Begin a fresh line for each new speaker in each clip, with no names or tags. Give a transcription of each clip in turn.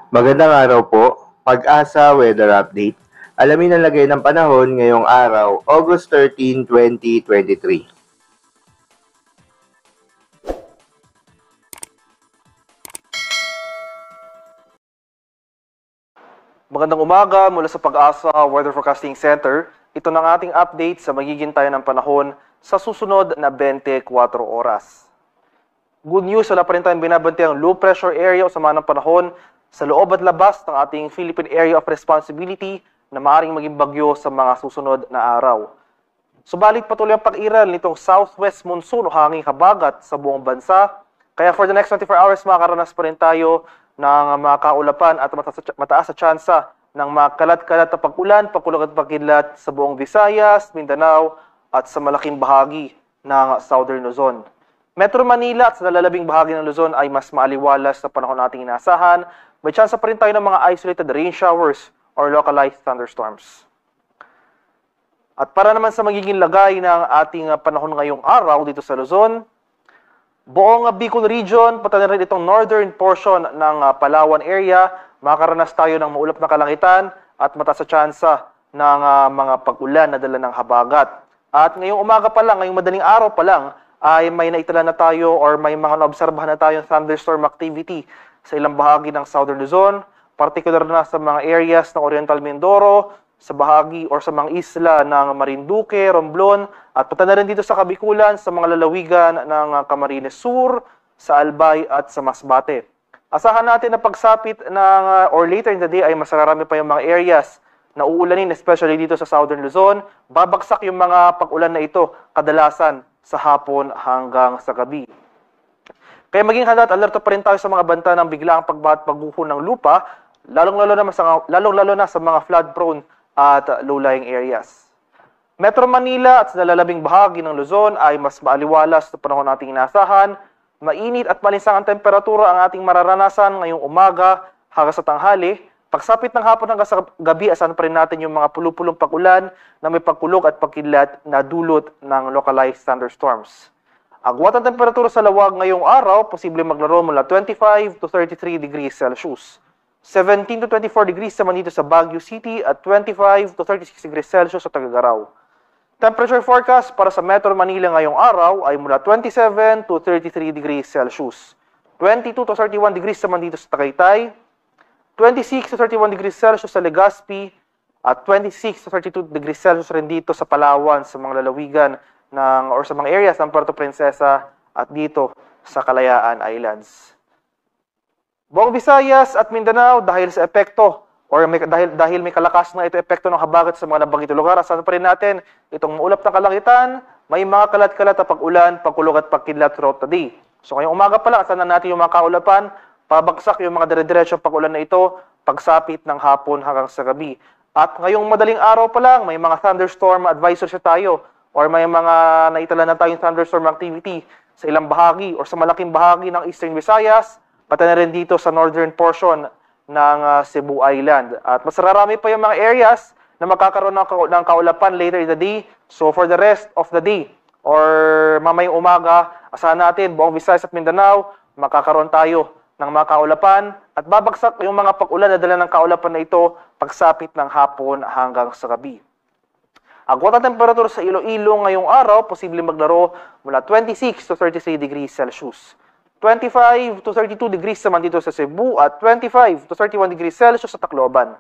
Magandang araw po, Pag-asa Weather Update. Alamin ang lagay ng panahon ngayong araw, August 13, 2023.
Magandang umaga mula sa Pag-asa Weather Forecasting Center. Ito na ang ating update sa magiging tayo ng panahon sa susunod na 24 oras. Good news, wala pa rin tayong binabantay ang low pressure area o sama ng panahon sa loob at labas ng ating Philippine Area of Responsibility na maaaring maging bagyo sa mga susunod na araw. Subalit patuloy ang pag-iral nitong southwest monsoon o hanging habagat sa buong bansa. Kaya for the next 24 hours, makakaranas pa rin tayo ng mga kaulapan at mataas sa tsansa ng mga kalat-kalat na pag-ulan, pagkulog at pagkidlat sa buong Visayas, Mindanao at sa malaking bahagi ng Southern Luzon. Metro Manila at sa nalalabing bahagi ng Luzon ay mas maaliwalas sa panahon nating inaasahan. May tsansa pa rin tayo ng mga isolated rain showers or localized thunderstorms. At para naman sa magiging lagay ng ating panahon ngayong araw dito sa Luzon, buong Bicol Region, pati na rin itong northern portion ng Palawan area, makakaranas tayo ng maulap na kalangitan at mataas sa tsansa ng mga pag-ulan na dala ng habagat. At ngayong umaga pa lang, ngayong madaling araw pa lang, ay may naitala na tayo or may mga naobserbahan na tayong thunderstorm activity sa ilang bahagi ng Southern Luzon, particular na sa mga areas ng Oriental Mindoro, sa bahagi or sa mga isla ng Marinduque, Romblon, at pati na rin dito sa Kabikulan, sa mga lalawigan ng Camarines Sur, sa Albay at sa Masbate. Asahan natin na pagsapit ng or later in the day ay mas marami pa yung mga areas na uulanin, especially dito sa Southern Luzon. Babagsak yung mga pag-ulan na ito kadalasan sa hapon hanggang sa gabi. Kaya maging handa at alerto pa rin tayo sa mga banta ng biglaang pagbaha at pagguho ng lupa, lalong-lalo na sa mga flood-prone at low-lying areas. Metro Manila at sa nalalabing bahagi ng Luzon ay mas maaliwalas sa panahon nating inaasahan. Mainit at malinsang ang temperatura ang ating mararanasan ngayong umaga hanggang sa tanghali. Pagsapit ng hapon hanggang sa gabi, asahan pa rin natin yung mga pulupulong pag-ulan na may pagkulog at pagkidlat na dulot ng localized thunderstorms. Agwat ang temperatura sa lawag ngayong araw, posible maglaro mula 25 to 33 degrees Celsius. 17 to 24 degrees naman dito sa Baguio City at 25 to 36 degrees Celsius sa Tagagaraw. Temperature forecast para sa Metro Manila ngayong araw ay mula 27 to 33 degrees Celsius. 22 to 31 degrees naman dito sa Tagaytay. 26 to 31 degrees Celsius sa Legazpi at 26 to 32 degrees Celsius rin dito sa Palawan, sa mga lalawigan or sa mga areas ng Puerto Princesa at dito sa Kalayaan Islands. Buong Visayas at Mindanao dahil sa epekto or dahil may kalakas na ito epekto ng habagat sa mga nabanggit lugar, asahan pa rin natin itong maulap na kalangitan, may mga kalat-kalat na pag-ulan, pagkulog at pagkidlat throughout the day. So ngayong umaga pa lang, asahan na natin yung mga kaulapan, pabagsak yung mga dire-diretsong pag-ulan na ito, pagsapit ng hapon hanggang sa gabi. At ngayong madaling araw pa lang, may mga thunderstorm advisories tayo or may mga naitala na tayong thunderstorm activity sa ilang bahagi or sa malaking bahagi ng Eastern Visayas, pati na rin dito sa northern portion ng Cebu Island. At mas marami pa yung mga areas na magkakaroon ng kaulapan later in the day. So for the rest of the day or mamayang umaga, asahan natin buong Visayas at Mindanao, makakaroon tayo ng mga kaulapan at babagsak yung mga pag-ulan na dala ng kaulapan na ito pagsapit ng hapon hanggang sa gabi. Agwat ang temperatura sa Iloilo ngayong araw, posible maglaro mula 26 to 33 degrees Celsius. 25 to 32 degrees naman dito sa Cebu at 25 to 31 degrees Celsius sa Tacloban.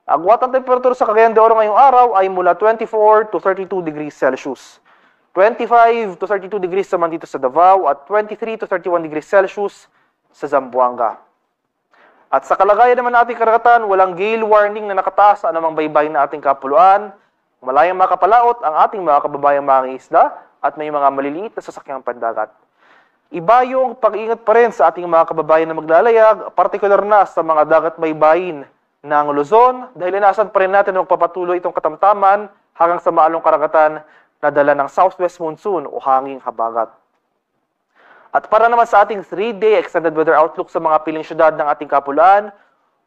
Agwat ang temperatura sa Cagayan de Oro ngayong araw ay mula 24 to 32 degrees Celsius. 25 to 32 degrees naman dito sa Davao at 23 to 31 degrees Celsius sa Zamboanga. At sa kalagayan naman nating karagatan, walang gale warning na nakataas sa anumang baybayin na ating kapuluan. Malayang makapalaot ang ating mga kababayang mga isla at may mga maliliit na sasakyang pandagat. Iba yung pag-iingat pa rin sa ating mga kababayan na maglalayag, partikular na sa mga dagat baybayin ng Luzon dahil inaasahan pa rin natin na magpapatuloy itong katamtaman hanggang sa maalong karagatan na dala ng southwest monsoon o hanging habagat. At para naman sa ating 3-day extended weather outlook sa mga piling syudad ng ating kapuluan,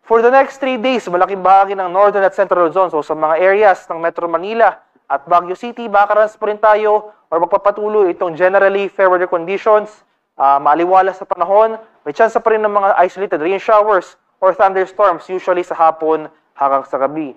for the next 3 days, malaking bahagi ng northern at central Luzon, so sa mga areas ng Metro Manila at Baguio City, makakaranas pa rin tayo or magpapatuloy itong generally fair weather conditions, maaliwalas sa panahon, may chance pa rin ng mga isolated rain showers or thunderstorms usually sa hapon hanggang sa gabi.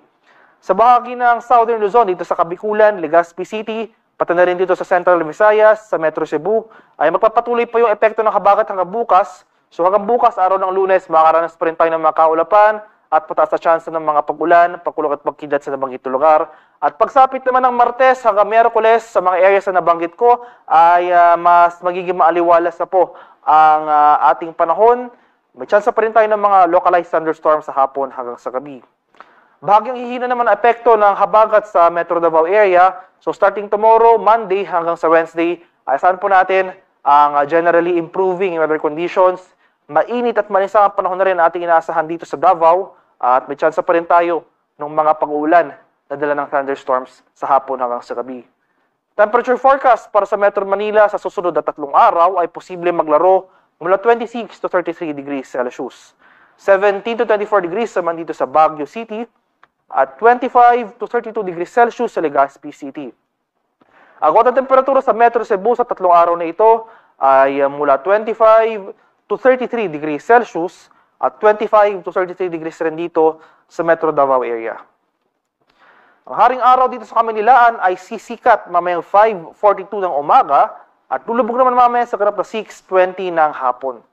Sa bahagi ng Southern Luzon, dito sa Kabikulan, Legazpi City, pati na rin dito sa Central Visayas, sa Metro Cebu, ay magpapatuloy pa yung epekto ng habagat hanggang bukas. So hanggang bukas, araw ng Lunes, makakaranas pa rin tayo ng mga kaulapan at pataas sa chance ng mga pag-ulan, pagkulog at pagkidat sa nabanggit na lugar. At pagsapit naman ng Martes hanggang Miyerkules sa mga areas na nabanggit ko ay mas magiging maaliwalas na po ang ating panahon. May chance pa rin tayo ng mga localized thunderstorms sa hapon hanggang sa gabi. Bahagyang hihina naman ang epekto ng habagat sa Metro Davao area. So starting tomorrow, Monday hanggang sa Wednesday, ay saan po natin ang generally improving weather conditions. Mainit at manisang ang panahon na rin ating inaasahan dito sa Davao at may chance pa rin tayo ng mga pag-uulan na dala ng thunderstorms sa hapon hanggang sa gabi. Temperature forecast para sa Metro Manila sa susunod na 3 araw ay posible maglaro mula 26 to 33 degrees Celsius. 17 to 24 degrees naman dito sa Baguio City at 25 to 32 degrees Celsius sa Legazpi City. Ang kota temperatura sa Metro Cebu sa 3 araw na ito ay mula 25 to 33 degrees Celsius at 25 to 33 degrees rin dito sa Metro Davao area. Ang haring araw dito sa Kaminilaan ay sisikat mamayang 5:42 ng umaga at lulubog naman mamaya sa ganap na 6:20 ng hapon.